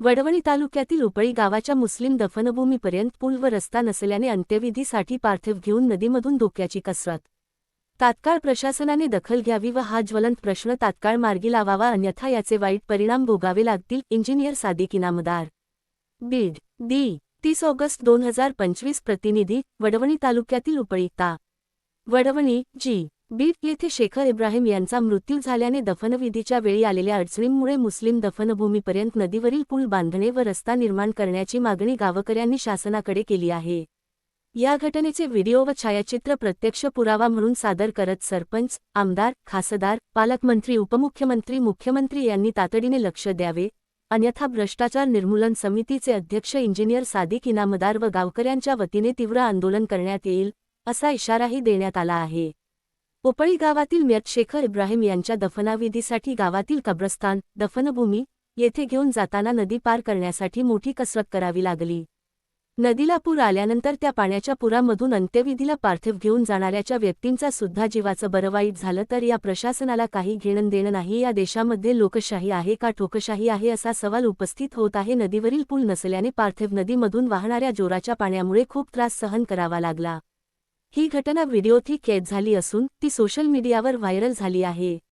वडवणी तालुक्यातील उपळी गावाच्या मुस्लिम दफनभूमीपर्यंत पूल व रस्ता नसल्याने अंत्यविधीसाठी पार्थिव घेऊन नदीमधून धोक्याची कसरत। तात्काळ प्रशासनाने दखल घ्यावी व हा ज्वलंत प्रश्न तात्काळ मार्गी लावावा, अन्यथा याचे वाईट परिणाम भोगावे लागतील। इंजिनियर सादिक इनामदार, बीड, दि. 30 ऑगस्ट 2025 प्रतिनिधी, वडवणी तालुक्यातील उपळी ता. वडवणी, जी. बीड येथे शेखर इब्राहिम यांचा मृत्यू झाल्याने दफनविधीच्या वेळी आलेल्या अडचणींमुळे मुस्लिम दफनभूमीपर्यंत नदीवरील पूल बांधणे व रस्ता निर्माण करण्याची मागणी गावकऱ्यांनी शासनाकडे केली आहे। या घटनेचे व्हिडिओ व छायाचित्र प्रत्यक्ष पुरावा म्हणून सादर करत सरपंच, आमदार, खासदार, पालकमंत्री, उपमुख्यमंत्री, मुख्यमंत्री यांनी तातडीने लक्ष द्यावे, अन्यथा भ्रष्टाचार निर्मूलन समितीचे अध्यक्ष इंजिनियर सादिक इनामदार व गावकऱ्यांच्या वतीने तीव्र आंदोलन करण्यात येईल, असा इशाराही देण्यात आला आहे। उपळी गावातील मयत शेखर इब्राहिम यांच्या दफनाविधीसाठी गावातील कब्रस्तान, दफनभूमी येथे घेऊन जाताना नदी पार करण्यासाठी मोठी कसरत करावी लागली। नदीला पूर आल्यानंतर त्या पाण्याच्या पुरामधून अंत्यविधीला पार्थिव घेऊन जाणाऱ्याच्या व्यक्तींचा सुद्धा जीवाचं बरं वाईट झालं तर या प्रशासनाला काही घेणं देणं नाही। या देशामध्ये लोकशाही आहे का ठोकशाही आहे, असा सवाल उपस्थित होत आहे। नदीवरील पूल नसल्याने पार्थिव नदीमधून वाहणाऱ्या जोराच्या पाण्यामुळे खूप त्रास सहन करावा लागला। ही घटना व्हिडिओतही कैद झाली असून ती सोशल मीडियावर व्हायरल झाली आहे।